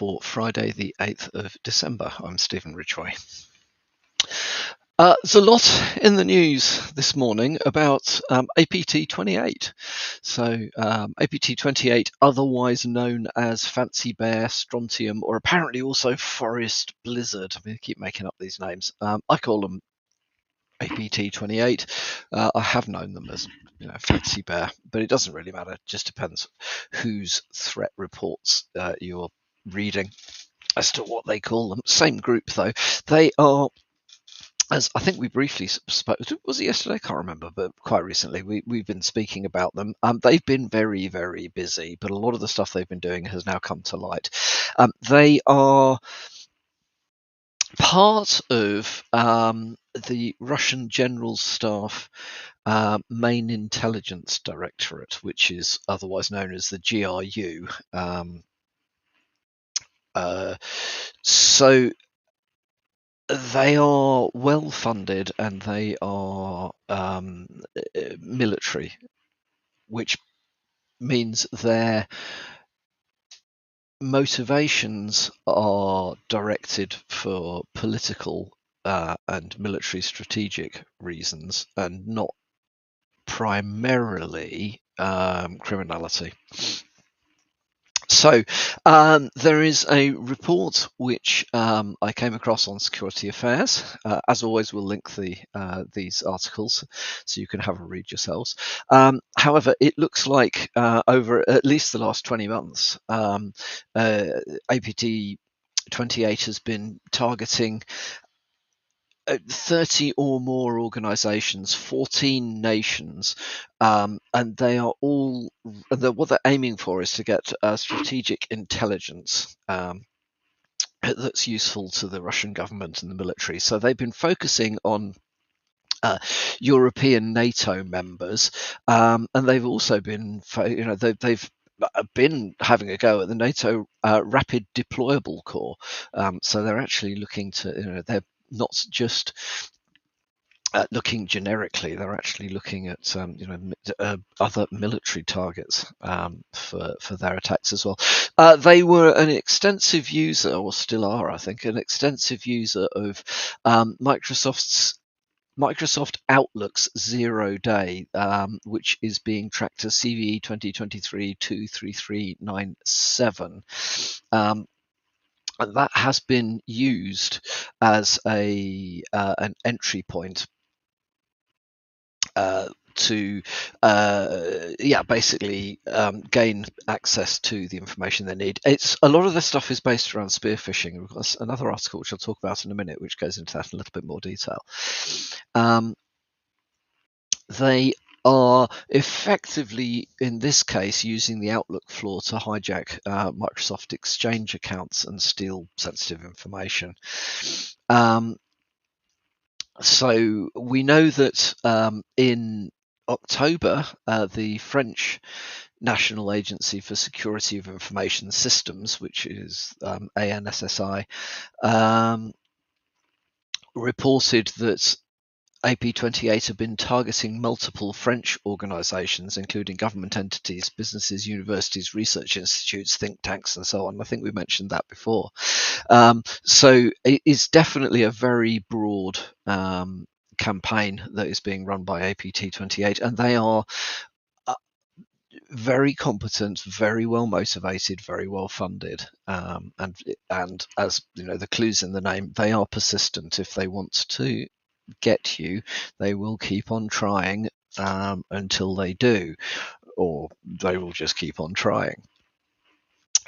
for Friday the 8th of December. I'm Stephen Ridgway. There's a lot in the news this morning about APT28. So APT28, otherwise known as Fancy Bear, Strontium, or apparently also Forest Blizzard. I keep making up these names. I call them APT28. I have known them as Fancy Bear, but it doesn't really matter. It just depends whose threat reports you're reading as to what they call them. Same group though. They are, as I think we briefly spoke, was it yesterday? I can't remember, but quite recently we've been speaking about them. They've been very, very busy, but a lot of the stuff they've been doing has now come to light. They are part of the Russian General Staff main intelligence directorate, which is otherwise known as the GRU. So they are well funded and they are military, which means their motivations are directed for political and military strategic reasons and not primarily criminality. So there is a report which I came across on Security Affairs. As always, we'll link these articles so you can have a read yourselves. However, it looks like over at least the last 20 months, APT 28 has been targeting 30 or more organizations, 14 nations, and they are all, what they're aiming for is to get strategic intelligence that's useful to the Russian government and the military. So they've been focusing on European NATO members, and they've also been, they've been having a go at the NATO Rapid Deployable Corps. So they're actually looking to, they're not just looking generically, they're actually looking at other military targets for their attacks as well. They were an extensive user, or still are, I think, an extensive user of Microsoft Outlook's 0 day, which is being tracked as CVE 2023-23397. And that has been used as an entry point to basically gain access to the information they need. It's a lot of this stuff is based around spear phishing. We've got another article which I'll talk about in a minute, which goes into that in a little bit more detail. They are effectively, in this case, using the Outlook flaw to hijack Microsoft Exchange accounts and steal sensitive information. So we know that in October, the French National Agency for Security of Information Systems, which is ANSSI, reported that AP28 have been targeting multiple French organizations, including government entities, businesses, universities, research institutes, think tanks, and so on. I think we mentioned that before. So it is definitely a very broad campaign that is being run by APT28, and they are very competent, very well motivated, very well funded, and as you know, the clues in the name, they are persistent. If they want to get you, they will keep on trying until they do, or they will just keep on trying.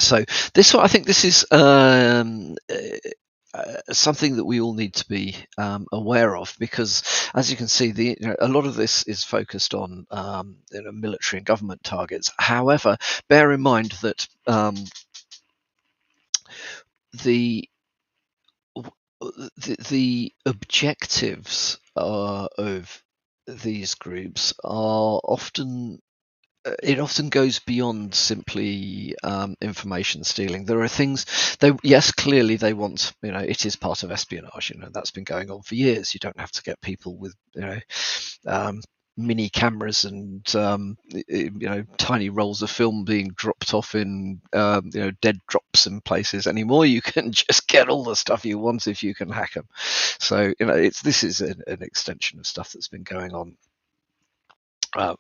So I think this is something that we all need to be aware of, because as you can see, a lot of this is focused on military and government targets. However, bear in mind that the objectives of these groups are often, it often goes beyond simply information stealing. There are things yes, clearly they want, it is part of espionage, that's been going on for years. You don't have to get people with mini cameras and tiny rolls of film being dropped off in dead drops in places anymore. You can just get all the stuff you want if you can hack them. So this is an extension of stuff that's been going on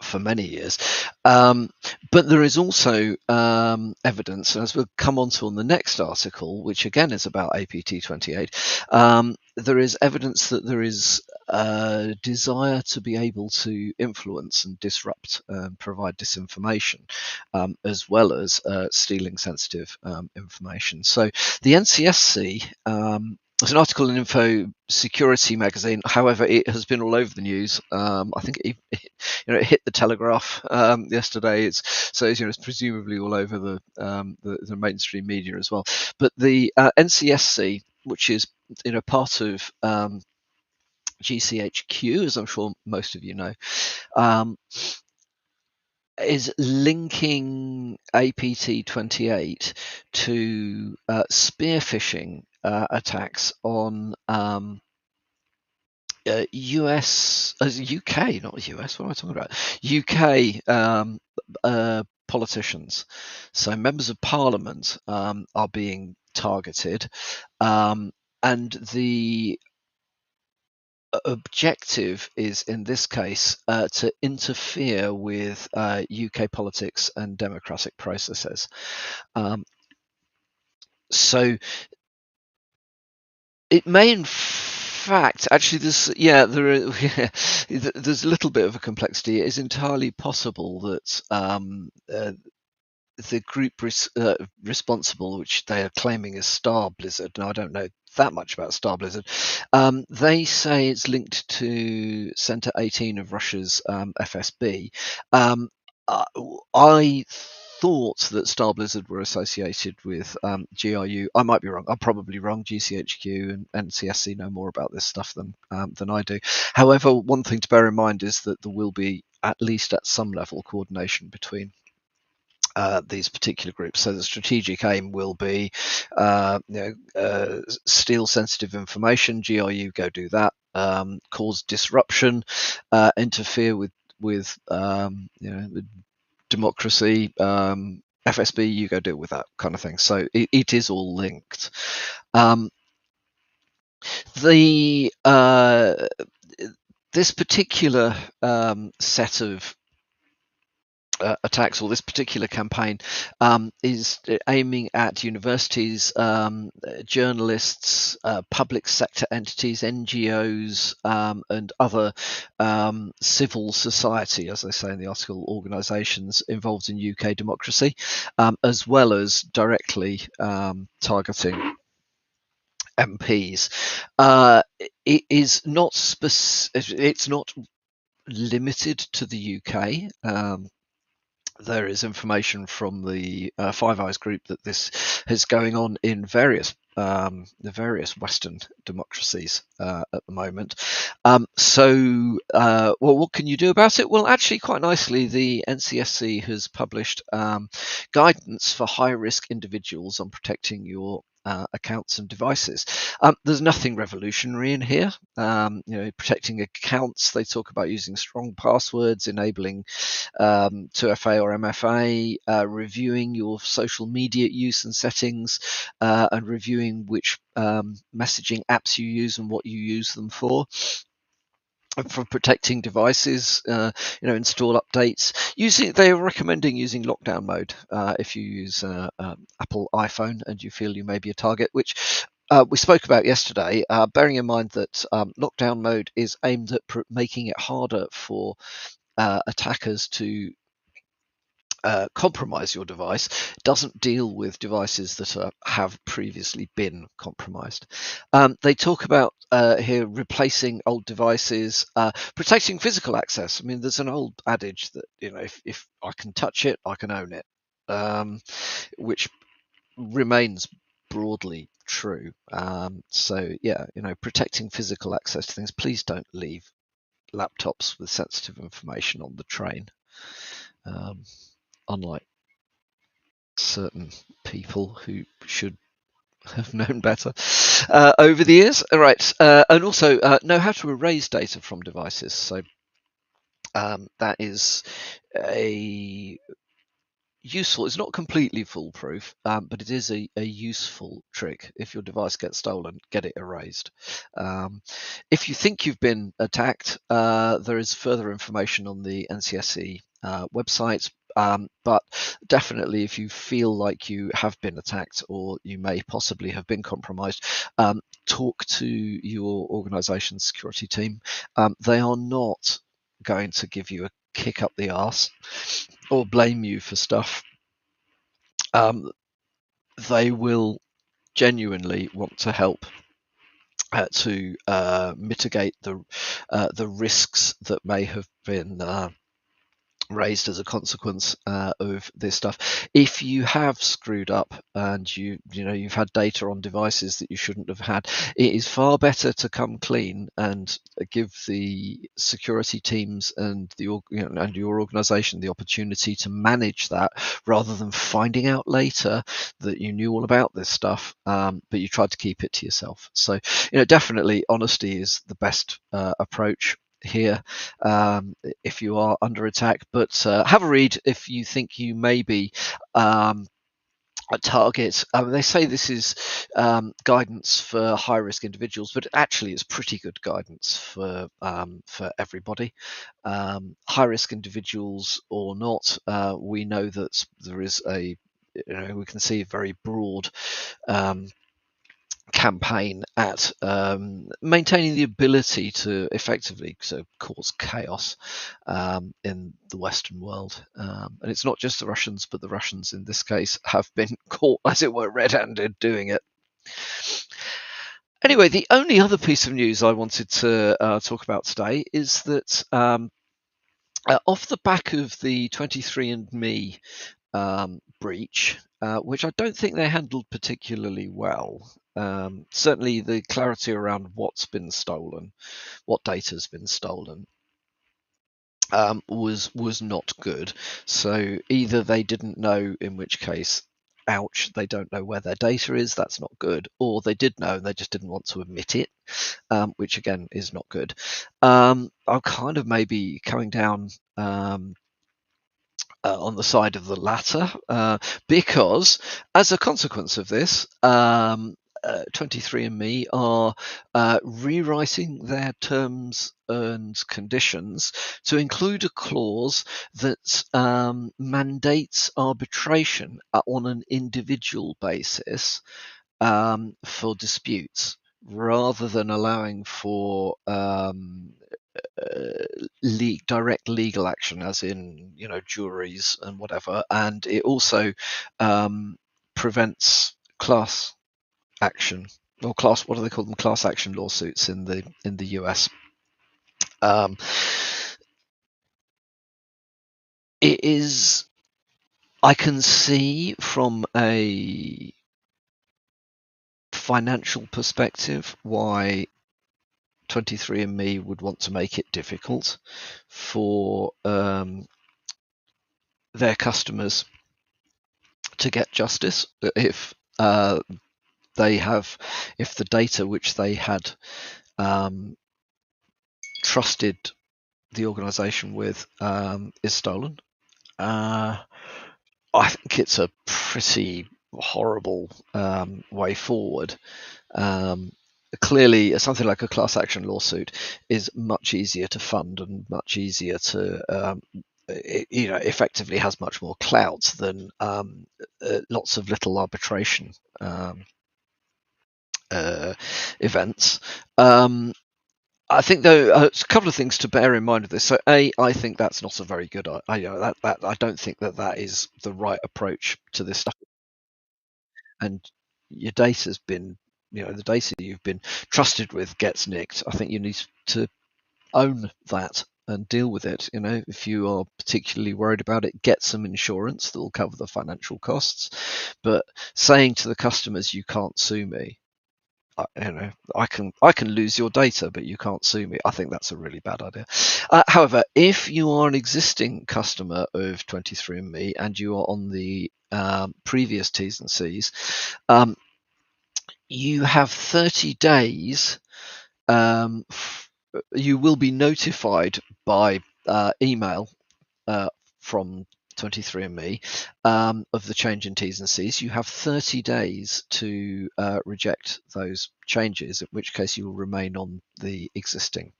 for many years. But there is also evidence, as we'll come on to on the next article, which again is about APT28, there is evidence that there is a desire to be able to influence and disrupt and provide disinformation, as well as stealing sensitive information. So the NCSC, there's an article in Info Security magazine. However, it has been all over the news. I think it hit the Telegraph yesterday. It's presumably all over the mainstream media as well. But the NCSC, which is part of GCHQ, as I'm sure most of you know, is linking APT28 to spear phishing attacks on US, UK, not US. What am I talking about? UK politicians. So members of Parliament are being targeted, and the objective is, in this case, to interfere with UK politics and democratic processes. So it may, in fact, actually, there's a little bit of a complexity. It is entirely possible that the group responsible, which they are claiming is Star Blizzard, and I don't know that much about Star Blizzard, they say it's linked to Center 18 of Russia's FSB. I thought that Star Blizzard were associated with GRU. I might be wrong. I'm probably wrong. GCHQ and NCSC know more about this stuff than I do. However, one thing to bear in mind is that there will be, at least at some level, coordination between these particular groups. So the strategic aim will be, steal sensitive information. GRU go do that. Cause disruption. Interfere with democracy. FSB, you go deal with that kind of thing. So it is all linked. This particular set of attacks, or this particular campaign, is aiming at universities, journalists, public sector entities, NGOs, and other civil society, as they say in the article, organisations involved in UK democracy, as well as directly targeting MPs. It is not it's not limited to the UK. There is information from the Five Eyes group that this is going on in the various Western democracies at the moment. What can you do about it? Well, actually, quite nicely, the NCSC has published guidance for high-risk individuals on protecting your accounts and devices. There's nothing revolutionary in here. Protecting accounts, they talk about using strong passwords, enabling 2FA or MFA, reviewing your social media use and settings, and reviewing which messaging apps you use and what you use them for. For protecting devices, install updates. They are recommending using lockdown mode if you use Apple iPhone and you feel you may be a target, which we spoke about yesterday, bearing in mind that lockdown mode is aimed at making it harder for attackers to compromise your device. Doesn't deal with devices that have previously been compromised. They talk about here replacing old devices, protecting physical access. I mean, there's an old adage that if I can touch it, I can own it, which remains broadly true. Protecting physical access to things. Please don't leave laptops with sensitive information on the train. Unlike certain people who should have known better over the years. All right, and also know how to erase data from devices. So That is a useful. It's not completely foolproof, but it is a useful trick. If your device gets stolen, get it erased. If you think you've been attacked, there is further information on the NCSC website. But definitely, if you feel like you have been attacked or you may possibly have been compromised, talk to your organization's security team. They are not going to give you a kick up the arse or blame you for stuff. They will genuinely want to help to mitigate the risks that may have been raised as a consequence of this stuff. If you have screwed up and you've had data on devices that you shouldn't have had, it is far better to come clean and give the security teams and and your organization the opportunity to manage that, rather than finding out later that you knew all about this stuff, but you tried to keep it to yourself. So definitely honesty is the best approach here if you are under attack, but have a read if you think you may be a target. They say this is guidance for high risk individuals, but actually it's pretty good guidance for everybody, high risk individuals or not. We know that there is we can see a very broad campaign at maintaining the ability to effectively cause chaos in the Western world. And it's not just the Russians, but the Russians in this case have been caught, as it were, red-handed doing it. Anyway, the only other piece of news I wanted to talk about today is that off the back of the 23andMe breach, which I don't think they handled particularly well. Certainly the clarity around what's been stolen, what data's been stolen, was not good. So either they didn't know, in which case, ouch, they don't know where their data is, that's not good, or they did know and they just didn't want to admit it, which again is not good. I'm kind of maybe coming down on the side of the latter, because as a consequence of this, 23andMe are rewriting their terms and conditions to include a clause that mandates arbitration on an individual basis for disputes, rather than allowing for direct legal action, as in juries and whatever. And it also prevents class action, or what do they call them, class action lawsuits in the US. It is, I can see from a financial perspective why 23andMe would want to make it difficult for their customers to get justice if the data which they had trusted the organization with is stolen. I think it's a pretty horrible way forward. Clearly, something like a class action lawsuit is much easier to fund and much easier to effectively has much more clout than lots of little arbitration events. I think, though, a couple of things to bear in mind with this. So, I think that's not a very good. I don't think that is the right approach to this stuff. And your data's been, the data you've been trusted with gets nicked. I think you need to own that and deal with it. If you are particularly worried about it, get some insurance that will cover the financial costs. But saying to the customers, you can't sue me, I can lose your data, but you can't sue me, I think that's a really bad idea. However, if you are an existing customer of 23andMe and you are on the previous T's and C's, you have 30 days. You will be notified by email from 23andMe of the change in T's and C's, you have 30 days to reject those changes, in which case you will remain on the existing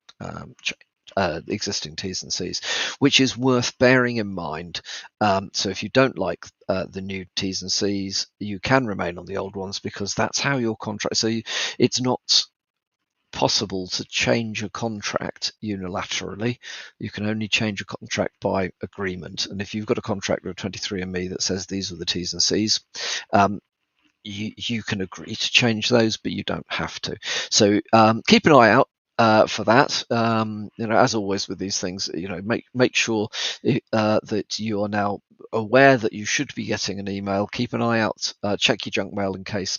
existing T's and C's, which is worth bearing in mind. So if you don't like the new T's and C's, you can remain on the old ones, because that's how your contract. So it's not possible to change a contract unilaterally. You can only change a contract by agreement. And if you've got a contract with 23andMe that says these are the T's and C's, you can agree to change those, but you don't have to. So keep an eye out for that. As always with these things, make sure that you are now aware that you should be getting an email. Keep an eye out, check your junk mail in case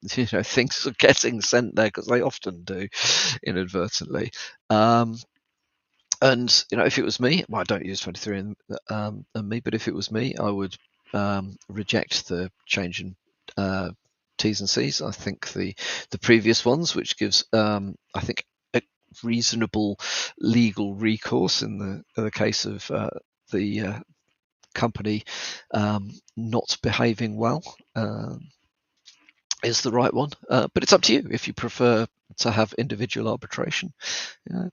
things are getting sent there, because they often do inadvertently. And if it was me, well, I don't use 23 and me, but if it was me, I would reject the change in T's and C's. I think the previous ones, which gives I think a reasonable legal recourse in the case of the company not behaving well, is the right one. But it's up to you. If you prefer to have individual arbitration,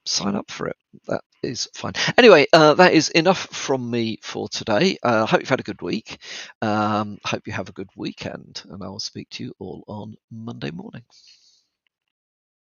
sign up for it. That is fine. Anyway, that is enough from me for today. I hope you've had a good week. Hope you have a good weekend, and I will speak to you all on Monday morning.